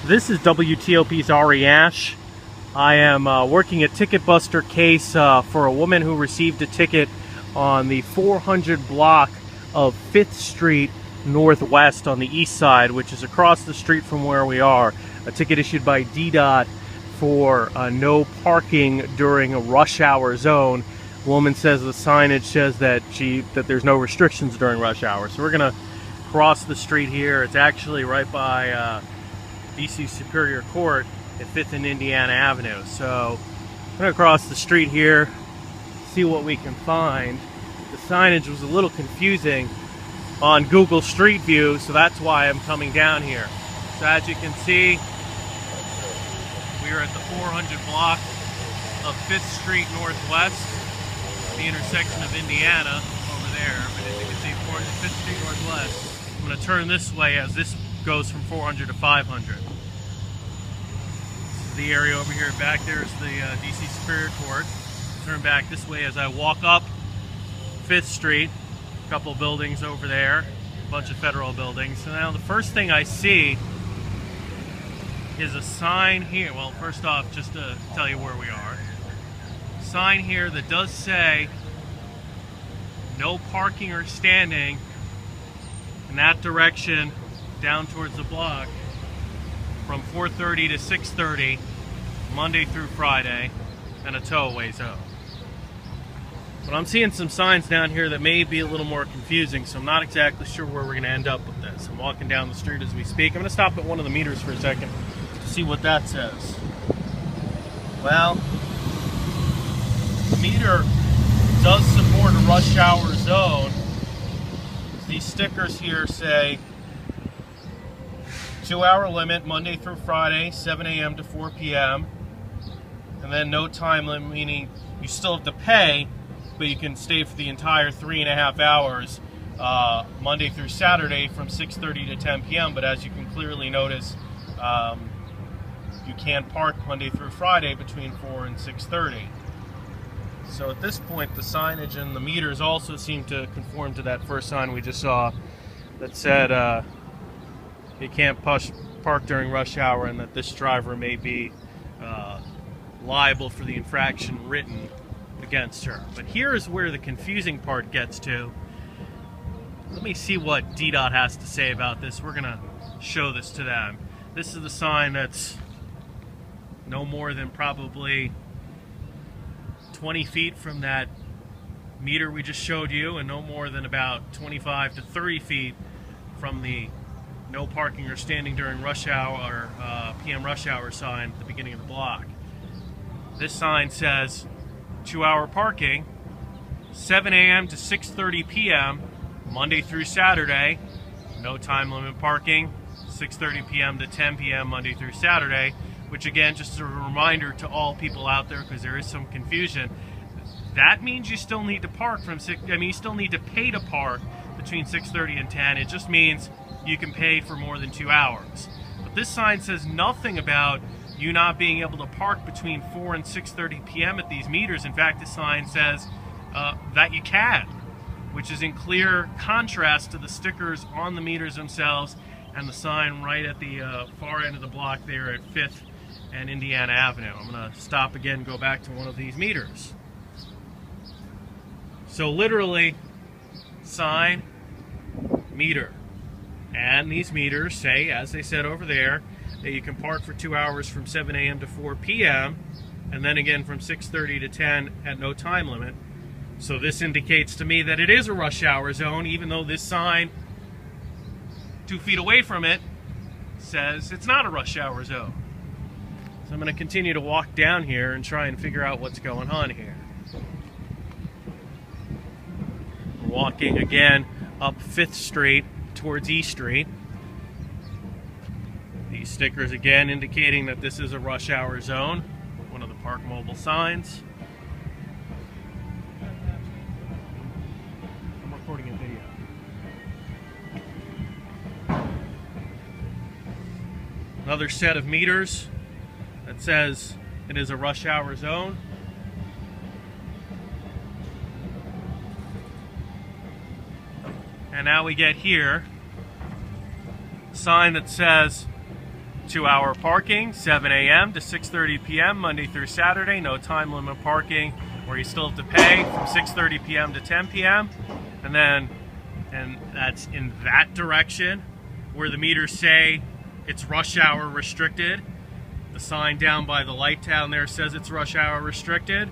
This is WTOP's Ari Ash. I am working a ticket buster case for a woman who received a ticket on the 400 block of 5th Street Northwest on the east side, which is across the street from where we are. A ticket issued by DDOT for no parking during a rush hour zone. The woman says the signage says that there's no restrictions during rush hour. So we're gonna cross the street here. It's actually right by DC Superior Court at 5th and Indiana Avenue. So I'm gonna cross the street here, see what we can find. The signage was a little confusing on Google Street View, so that's why I'm coming down here. So as you can see, we are at the 400 block of 5th Street Northwest, the intersection of Indiana over there. But as you can see, 5th Street Northwest. I'm going to turn this way as this goes from 400 to 500. This is the area over here. Back there is the DC Superior Court. Turn back this way as I walk up 5th Street. A couple buildings over there, a bunch of federal buildings. So now the first thing I see is a sign here. Well, first off, just to tell you where we are. Sign here that does say no parking or standing in that direction down towards the block from 4:30 to 6:30 Monday through Friday, and a tow-away zone. But I'm seeing some signs down here that may be a little more confusing, so I'm not exactly sure where we're going to end up with this. I'm walking down the street as we speak. I'm going to stop at one of the meters for a second to see what that says. Well, the meter does support a rush hour zone. These stickers here say 2-hour limit Monday through Friday, 7 a.m. to 4 p.m. And then no time limit, meaning you still have to pay, but you can stay for the entire 3.5 hours Monday through Saturday from 6:30 to 10 p.m. But as you can clearly notice, you can't park Monday through Friday between 4 and 6:30. So at this point, the signage and the meters also seem to conform to that first sign we just saw that said you can't park during rush hour, and that this driver may be liable for the infraction written against her. But here is where the confusing part gets to. Let me see what DDOT has to say about this. We're going to show this to them. This is the sign that's no more than probably 20 feet from that meter we just showed you, and no more than about 25 to 30 feet from the no parking or standing during rush hour PM rush hour sign at the beginning of the block. This sign says 2-hour parking, 7 a.m. to 6:30 p.m. Monday through Saturday, no time limit parking, 6:30 p.m. to 10 p.m. Monday through Saturday. Which again, just a reminder to all people out there, because there is some confusion, that means you still need to park you still need to pay to park between 6:30 and 10. It just means you can pay for more than 2 hours. But this sign says nothing about you not being able to park between 4 and 6:30 p.m. at these meters. In fact, this sign says that you can, which is in clear contrast to the stickers on the meters themselves and the sign right at the far end of the block there at 5th and Indiana Avenue. I'm going to stop again and go back to one of these meters. So literally, sign, meter. And these meters say, as they said over there, that you can park for 2 hours from 7 a.m. to 4 p.m. and then again from 6:30 to 10 at no time limit. So this indicates to me that it is a rush hour zone, even though this sign 2 feet away from it says it's not a rush hour zone. So I'm going to continue to walk down here and try and figure out what's going on here. We're walking again up 5th Street towards E Street. These stickers again indicating that this is a rush hour zone. One of the Park Mobile signs. I'm recording a video. Another set of meters that says it is a rush hour zone. And now we get here, a sign that says 2-hour parking, 7 a.m. to 6:30 p.m. Monday through Saturday. No time limit parking, where you still have to pay from 6:30 p.m. to 10 p.m. And that's in that direction where the meters say it's rush hour restricted. The sign down by the light down there says it's rush hour restricted,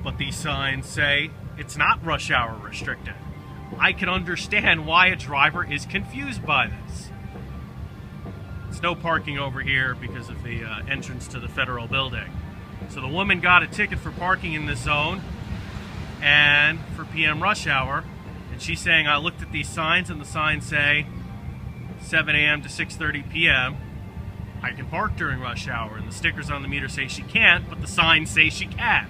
but these signs say it's not rush hour restricted. I can understand why a driver is confused by this. There's no parking over here because of the entrance to the federal building. So the woman got a ticket for parking in this zone and for PM rush hour, and she's saying, I looked at these signs and the signs say 7 a.m. to 6:30 p.m. I can park during rush hour, and the stickers on the meter say she can't, but the signs say she can.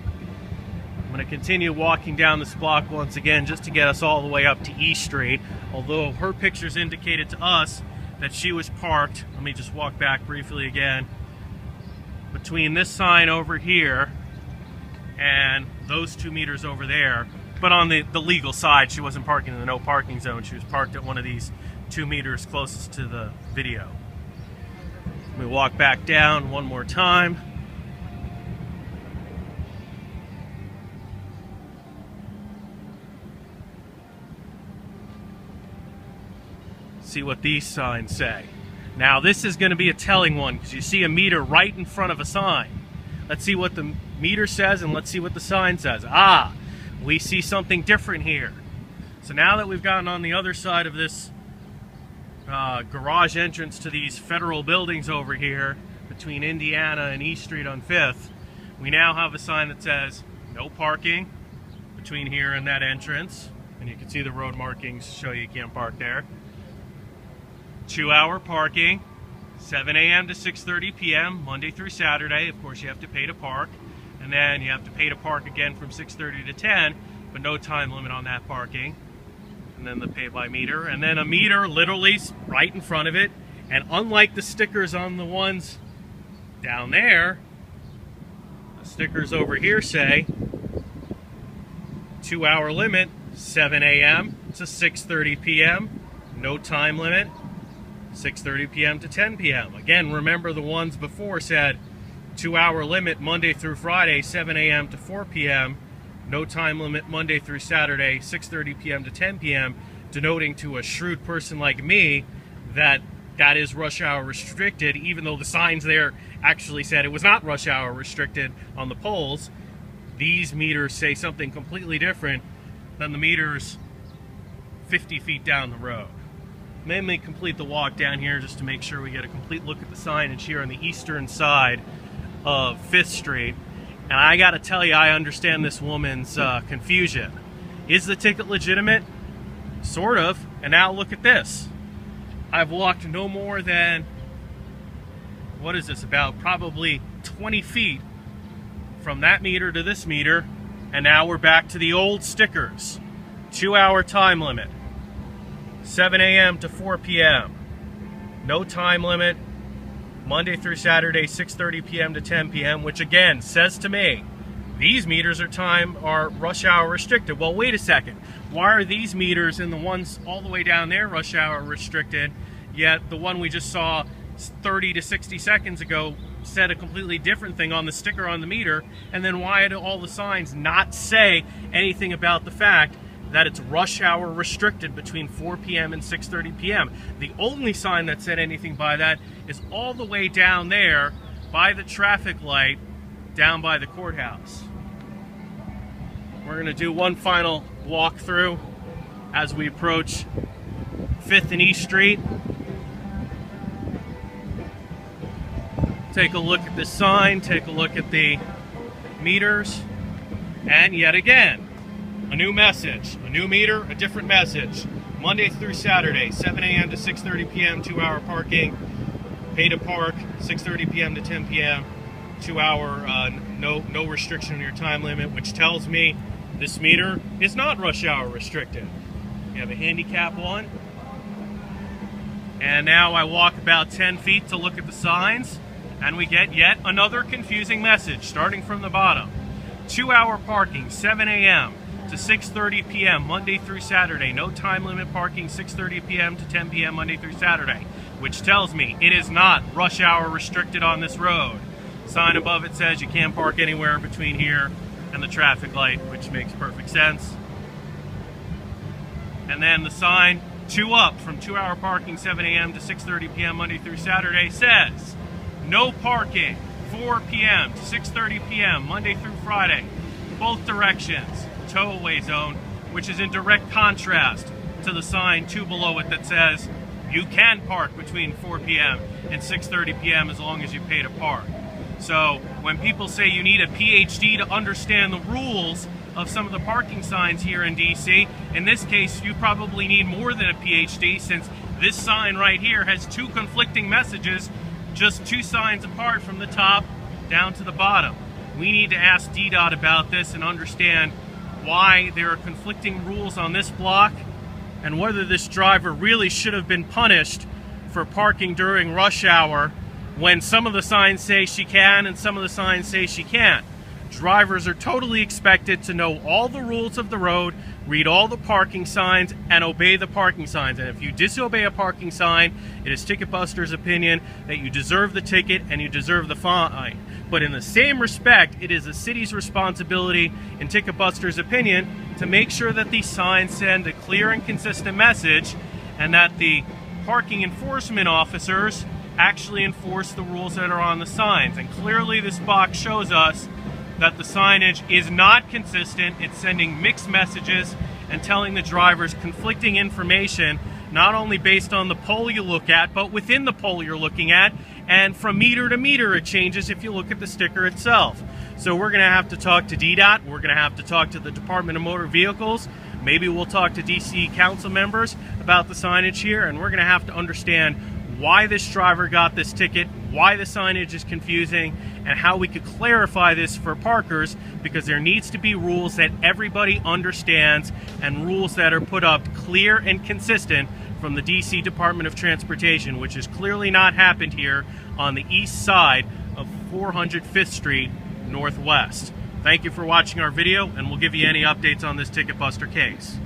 I'm going to continue walking down this block once again just to get us all the way up to E Street, although her pictures indicated to us that she was parked. Let me just walk back briefly again. Between this sign over here and those 2 meters over there, but on the legal side. She wasn't parking in the no parking zone. She was parked at one of these 2 meters closest to the video. Let me walk back down one more time. See what these signs say. Now this is going to be a telling one because you see a meter right in front of a sign. Let's see what the meter says and let's see what the sign says. Ah, we see something different here. So now that we've gotten on the other side of this garage entrance to these federal buildings over here between Indiana and E Street on 5th, we now have a sign that says no parking between here and that entrance. And you can see the road markings show you can't park there. 2-hour parking, 7 a.m. to 6:30 p.m. Monday through Saturday. Of course, you have to pay to park, and then you have to pay to park again from 6:30 to 10, but no time limit on that parking. And then the pay by meter, and then a meter literally right in front of it. And unlike the stickers on the ones down there, the stickers over here say 2-hour limit, 7 a.m. to 6:30 p.m. No time limit, 6:30 p.m. to 10 p.m. Again, remember the ones before said 2-hour limit Monday through Friday, 7 a.m. to 4 p.m. No time limit Monday through Saturday, 6:30 p.m. to 10 p.m., denoting to a shrewd person like me that that is rush hour restricted, even though the signs there actually said it was not rush hour restricted on the poles. These meters say something completely different than the meters 50 feet down the road. Let me complete the walk down here just to make sure we get a complete look at the signage here on the eastern side of 5th Street. And I gotta tell you, I understand this woman's confusion. Is the ticket legitimate? Sort of. And now look at this. I've walked no more than, what is this, about probably 20 feet from that meter to this meter, and now we're back to the old stickers. 2-hour time limit, 7 a.m. to 4 p.m. No time limit, Monday through Saturday, 6:30 p.m. to 10 p.m., which again says to me, these meters are rush hour restricted. Well, wait a second. Why are these meters and the ones all the way down there rush hour restricted, yet the one we just saw 30 to 60 seconds ago said a completely different thing on the sticker on the meter? And then why do all the signs not say anything about the fact that it's rush hour restricted between 4 p.m. and 6:30 p.m. The only sign that said anything by that is all the way down there by the traffic light down by the courthouse. We're going to do one final walkthrough as we approach 5th and East Street. Take a look at the sign, take a look at the meters, and yet again, a new message, a new meter, a different message. Monday through Saturday, 7 a.m. to 6:30 p.m., 2-hour parking, pay to park, 6:30 p.m. to 10 p.m., 2-hour, no restriction on your time limit, which tells me this meter is not rush hour restricted. You have a handicap one. And now I walk about 10 feet to look at the signs, and we get yet another confusing message starting from the bottom. 2-hour parking, 7 a.m. to 6:30 p.m. Monday through Saturday. No time limit parking, 6:30 p.m. to 10 p.m. Monday through Saturday. which tells me it is not rush hour restricted on this road. Sign above it says you can't park anywhere between here and the traffic light, which makes perfect sense. And then the sign 2 up from 2-hour parking 7 a.m. to 6:30 p.m. Monday through Saturday says no parking 4 p.m. to 6:30 p.m. Monday through Friday, both directions, tow away zone, which is in direct contrast to the sign 2 below it that says you can park between 4 p.m. and 6:30 p.m. as long as you pay to park. So when people say you need a PhD to understand the rules of some of the parking signs here in DC, in this case you probably need more than a PhD, since this sign right here has 2 conflicting messages, just 2 signs apart from the top down to the bottom. We need to ask DDOT about this and understand why there are conflicting rules on this block, and whether this driver really should have been punished for parking during rush hour when some of the signs say she can and some of the signs say she can't. Drivers are totally expected to know all the rules of the road, read all the parking signs, and obey the parking signs. And if you disobey a parking sign, it is TicketBuster's opinion that you deserve the ticket and you deserve the fine. But in the same respect, it is the city's responsibility, in TicketBuster's opinion, to make sure that these signs send a clear and consistent message, and that the parking enforcement officers actually enforce the rules that are on the signs. And clearly this box shows us that the signage is not consistent. It's sending mixed messages and telling the drivers conflicting information, not only based on the pole you look at, but within the pole you're looking at, and from meter to meter it changes if you look at the sticker itself. So we're going to have to talk to DDOT, we're going to have to talk to the Department of Motor Vehicles, maybe we'll talk to DC council members about the signage here, and we're going to have to understand why this driver got this ticket, why the signage is confusing, and how we could clarify this for parkers, because there needs to be rules that everybody understands and rules that are put up clear and consistent from the DC Department of Transportation, which has clearly not happened here on the east side of 405th Street Northwest. Thank you for watching our video, and we'll give you any updates on this TicketBuster case.